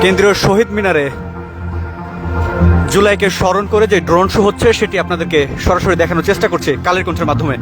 কেন্দ্রীয় শহীদ মিনারে জুলাইকে স্মরণ করে যে ড্রোন শো হচ্ছে সেটি আপনাদেরকে সরাসরি দেখানোর চেষ্টা করছি কালের কণ্ঠের মাধ্যমে।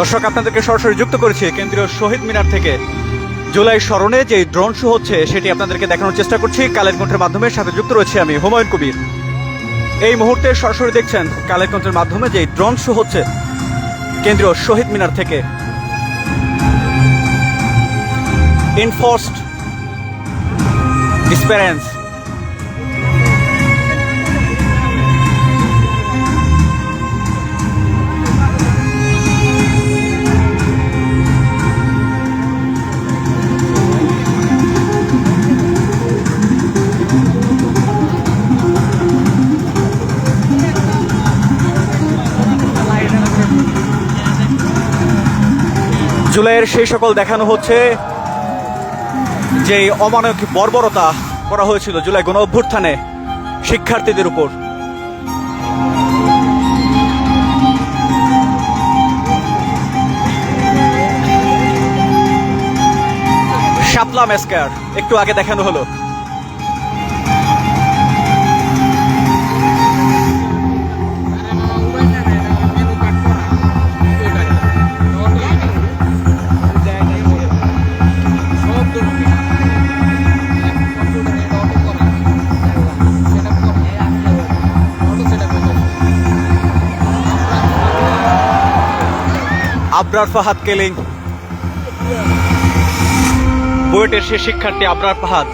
দর্শক, আপনাদেরকে সরাসরি যুক্ত করেছি কেন্দ্রীয় শহীদ মিনার থেকে জুলাই স্মরণে যে ড্রোন শো হচ্ছে সেটি আপনাদেরকে দেখানোর চেষ্টা করছি কালের কণ্ঠের মাধ্যমে। সাথে যুক্ত রয়েছে আমি হুমায়ুন কবির। এই মুহূর্তে সরাসরি দেখছেন কালের কণ্ঠের মাধ্যমে যে ড্রোন শো হচ্ছে কেন্দ্রীয় শহীদ মিনার থেকে। ইনফোর্সড ডিসপ্যারেন্স জুলাইয়ের সেই সকল দেখানো হচ্ছে যে অমানবিক বর্বরতা করা হয়েছিল জুলাই গণ অভ্যুত্থানে শিক্ষার্থীদের উপর। শাপলা ম্যাসকার একটু আগে দেখানো হলো। আবরার ফাহাদ কিলিং, বুয়েটের সে শিক্ষার্থী আবরার ফাহাদ।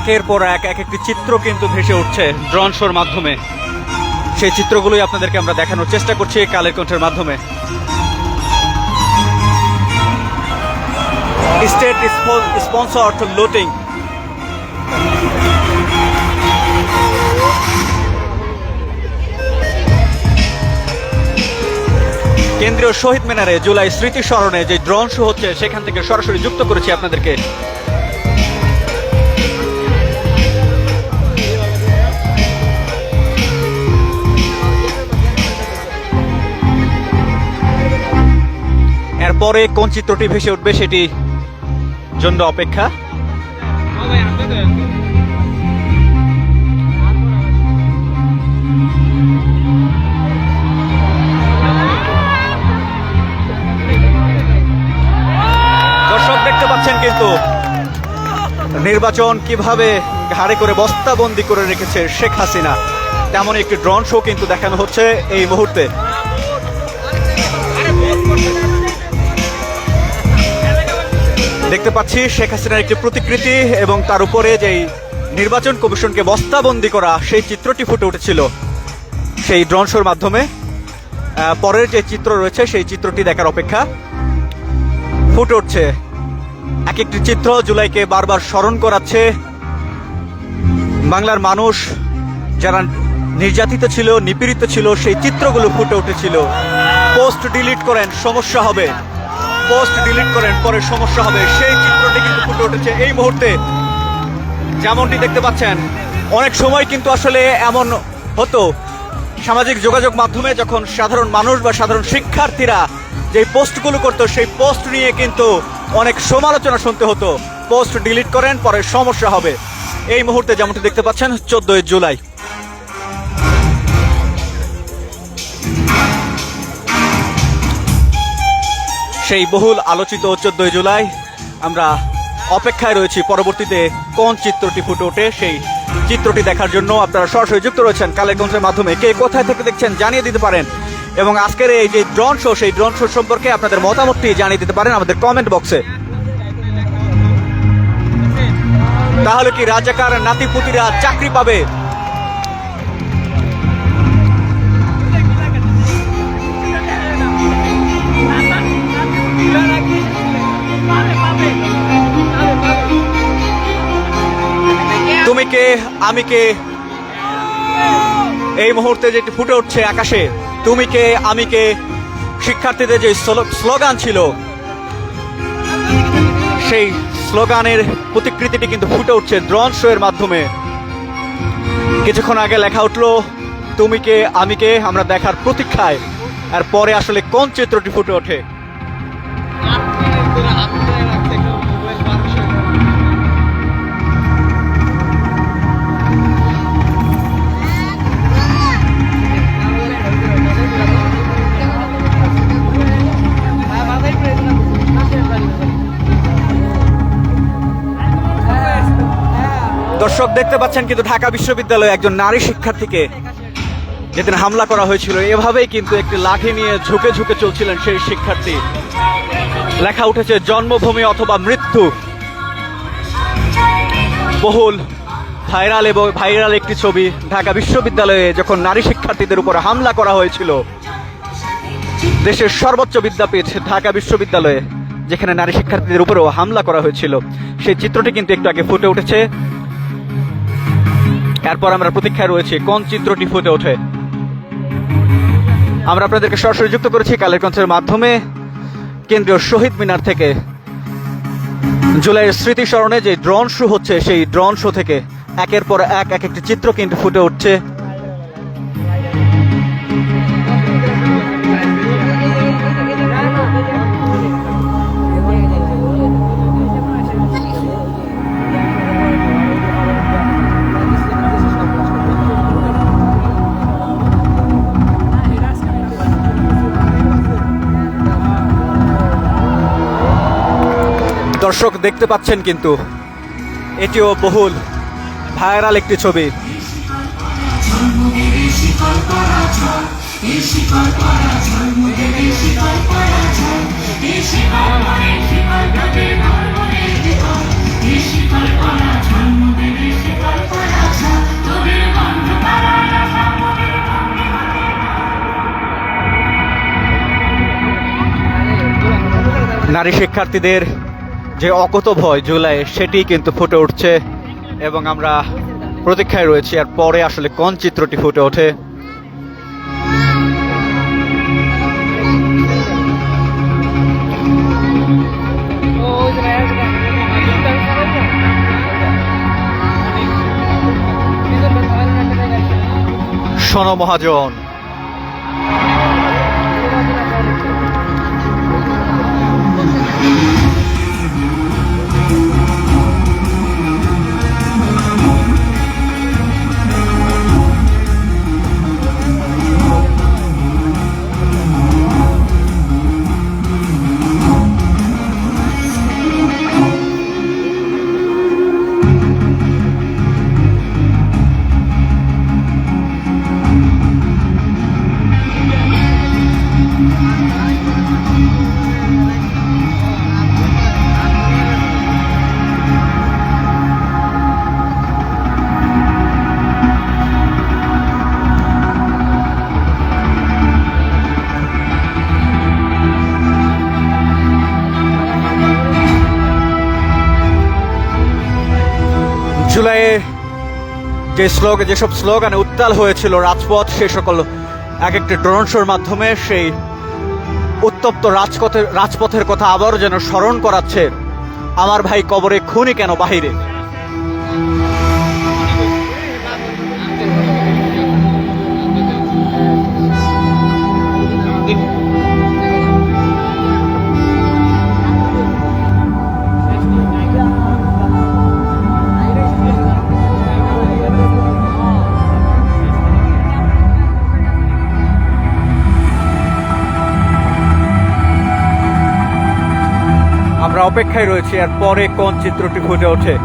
একের পর এক একটি চিত্র কিন্তু ভেসে উঠছে ড্রোন শোর মাধ্যমে। সেই চিত্রগুলোই আপনাদেরকে আমরা দেখানোর চেষ্টা করছি কালের কণ্ঠের মাধ্যমে। স্টেট স্পন্সর্ড লুটিং, কেন্দ্রীয় শহীদ মিনারে জুলাই স্মৃতি স্মরণে যে ড্রোন শো হচ্ছে সেখান থেকে সরাসরি যুক্ত করেছি আপনাদেরকে। এরপরে কোন চিত্রটি ভেসে উঠবে সেটি জন্য অপেক্ষা। দর্শক দেখতে পাচ্ছেন কিন্তু নির্বাচন কিভাবে ঘাড়ে করে বস্তাবন্দি করে রেখেছে শেখ হাসিনা, তেমন একটি ড্রোন শো কিন্তু দেখানো হচ্ছে এই মুহূর্তে। দেখতে পাচ্ছি শেখ হাসিনার একটি প্রতিকৃতি এবং তার উপরে যেই নির্বাচন কমিশনকে বস্তাবন্দি করা সেই চিত্রটি ফুটে উঠেছিল সেই ড্রোন শোর মাধ্যমে। পরের যে চিত্র রয়েছে সেই চিত্রটি দেখার অপেক্ষা। ফুটে উঠছে এক একটি চিত্র, জুলাইকে বারবার স্মরণ করাচ্ছে। বাংলার মানুষ যারা নির্যাতিত ছিল, নিপীড়িত ছিল, সেই চিত্রগুলো ফুটে উঠেছিল। পোস্ট ডিলিট করেন, সমস্যা হবে, পোস্ট ডিলিট করেন, পরে সমস্যা হবে, সেই চিত্রটি কিন্তু ফুটে উঠেছে এই মুহূর্তে। যেমনটি দেখতে পাচ্ছেন, অনেক সময় কিন্তু আসলে এমন হতো সামাজিক যোগাযোগ মাধ্যমে যখন সাধারণ মানুষ বা সাধারণ শিক্ষার্থীরা যে পোস্টগুলো করতো সেই পোস্ট নিয়ে কিন্তু অনেক সমালোচনা শুনতে হতো। পোস্ট ডিলিট করেন, পরে সমস্যা হবে। এই মুহূর্তে যেমনটি দেখতে পাচ্ছেন 14 জুলাই সেই বহুল আলোচিত 14 জুলাই আমরা অপেক্ষায় রয়েছি পরবর্তীতে কোন চিত্রটি ফুটে ওঠে সেই চিত্রটি দেখার জন্য। আপনারা সরাসরি যুক্ত রয়েছেন কালেরগঞ্জের মাধ্যমে। কে কোথায় থেকে দেখছেন জানিয়ে দিতে পারেন, এবং আজকের এই যে ড্রোন শো, সেই ড্রোন শো সম্পর্কে আপনাদের মতামতটি জানিয়ে দিতে পারেন আমাদের কমেন্ট বক্সে। তাহলে কি রাজাকার নাতিপুতিরা চাকরি পাবে? তুমি কে আমি কে, এই মুহূর্তে যেটি ফুটে উঠছে আকাশে, তুমি কে আমি কে, শিক্ষার্থীদের যে স্লোগান ছিল সেই স্লোগানের প্রতিকৃতিটি কিন্তু ফুটে উঠছে ড্রোন শো এর মাধ্যমে। কিছুক্ষণ আগে লেখা উঠলো তুমি কে আমি কে, আমরা দেখার প্রতীক্ষায়। আর পরে আসলে কোন চিত্রটি ফুটে ওঠে? দর্শক দেখতে পাচ্ছেন কিন্তু ঢাকা বিশ্ববিদ্যালয়ে একজন নারী শিক্ষার্থীকে যেদিন হামলা করা হয়েছিল, এভাবেই কিন্তু একটি লাঠি নিয়ে ঝুঁকে ঝুঁকে চলছিলেন সেই শিক্ষার্থী। লেখা উঠেছে জন্মভূমি অথবা মৃত্যু। বহুল ভাইরাল একটি ছবি। ঢাকা বিশ্ববিদ্যালয়ে যখন নারী শিক্ষার্থীদের উপর হামলা করা হয়েছিল, দেশের সর্বোচ্চ বিদ্যাপীঠ ঢাকা বিশ্ববিদ্যালয়ে, যেখানে নারী শিক্ষার্থীদের উপরেও হামলা করা হয়েছিল, সেই চিত্রটি কিন্তু একটু আগে ফুটে উঠেছে। এরপর আমরা প্রতীক্ষায় রয়েছি কোন চিত্রটি ফুটে ওঠে। আমরা আপনাদেরকে সরাসরি যুক্ত করেছি কালেরগঞ্জের মাধ্যমে কেন্দ্রীয় শহীদ মিনার থেকে। জুলাইয়ের স্মৃতি স্মরণে যে ড্রোন শো হচ্ছে, সেই ড্রোন শো থেকে একের পর এক একটি চিত্র কিন্তু ফুটে উঠছে। দর্শক দেখতে পাচ্ছেন কিন্তু এটিও বহুল ভাইরাল একটি ছবি। নারী শিক্ষার্থীদের যে অকত ভয় জুলাই, সেটি কিন্তু ফুটে উঠছে এবং আমরা প্রতীক্ষায় রয়েছি আর পরে আসলে কোন চিত্রটি ফুটে ওঠে। শোনো মহাজন, জুলাইয়ে যেসব স্লোগানে উত্তাল হয়েছিল রাজপথ, সেই সকল এক একটি ড্রোন শোর মাধ্যমে সেই উত্তপ্ত রাজপথের কথা আবারও যেন স্মরণ করাচ্ছে। আমার ভাই কবরে, খুনি কেন বাহিরে। আমরা অপেক্ষায় রয়েছি আর পরে কোন চিত্রটি ফুটে ওঠে।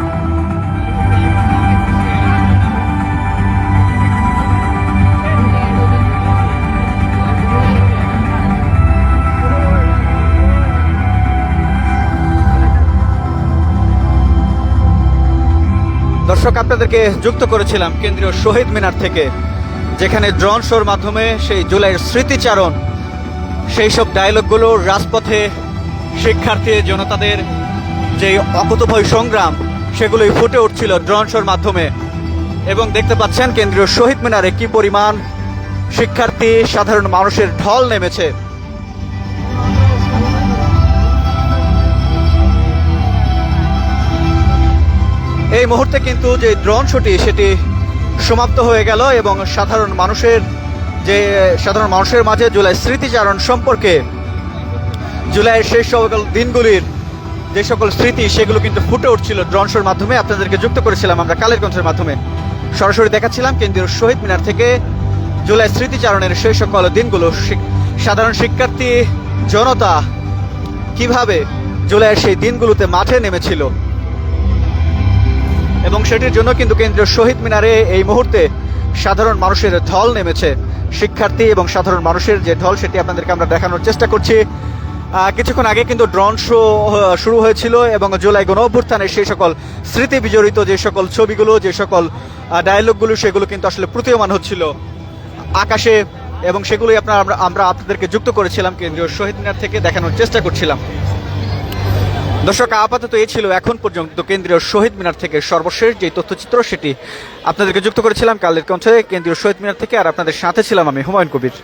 দর্শক, আপনাদেরকে যুক্ত করেছিলাম কেন্দ্রীয় শহীদ মিনার থেকে, যেখানে ড্রোন শোর মাধ্যমে সেই জুলাইয়ের স্মৃতিচারণ, সেই সব ডায়লগগুলো, রাজপথে শিক্ষার্থী জনতাদের যে অকুতোভয় সংগ্রাম, সেগুলোই ফুটে উঠছিল ড্রোন শোর মাধ্যমে। এবং দেখতে পাচ্ছেন কেন্দ্রীয় শহীদ মিনারে কি পরিমাণ শিক্ষার্থী, সাধারণ মানুষের ঢল নেমেছে। এই মুহূর্তে কিন্তু যে ড্রোন শোটি সেটি সমাপ্ত হয়ে গেল এবং সাধারণ মানুষের মাঝে জুলাই স্মৃতিচারণ সম্পর্কে, জুলাইয়ের সেই সকল দিনগুলির যে সকল স্মৃতি, সেগুলো কিন্তু ফুটে উঠছিল ড্রোন শোর মাধ্যমে। আপনাদেরকে যুক্ত করেছিলাম আমরা কালের কণ্ঠের মাধ্যমে, সরাসরি দেখাচ্ছিলাম কেন্দ্রীয় শহীদ মিনার থেকে জুলাই স্মৃতিচারণের সেই সকল দিনগুলো, সাধারণ শিক্ষার্থী জনতা কিভাবে জুলাইয়ের সেই দিনগুলোতে মাঠে নেমেছিল। এবং সেটির জন্য কিন্তু কেন্দ্রীয় শহীদ মিনারে এই মুহূর্তে সাধারণ মানুষের ঢল নেমেছে। শিক্ষার্থী এবং সাধারণ মানুষের যে ঢল, সেটি আপনাদেরকে আমরা দেখানোর চেষ্টা করছি। কিছুক্ষণ আগে কিন্তু ড্রোন শো শুরু হয়েছিল এবং জুলাই গণ অভ্যুত্থানের সেই সকল স্মৃতি বিজড়িত যে সকল ছবিগুলো, যে সকল ডায়লগগুলো, সেগুলো কিন্তু আসলে প্রতীয়মান হচ্ছিল আকাশে, এবং সেগুলোই আমরা আপনাদেরকে যুক্ত করেছিলাম কেন্দ্রীয় শহীদ মিনার থেকে, দেখানোর চেষ্টা করছিলাম। দর্শক, আপাতত এই ছিল এখন পর্যন্ত কেন্দ্রীয় শহীদ মিনার থেকে সর্বশেষ যে তথ্যচিত্র, সেটি আপনাদেরকে যুক্ত করেছিলাম কালের কণ্ঠে কেন্দ্রীয় শহীদ মিনার থেকে। আর আপনাদের সাথে ছিলাম আমি, হুমায়ুন কবির।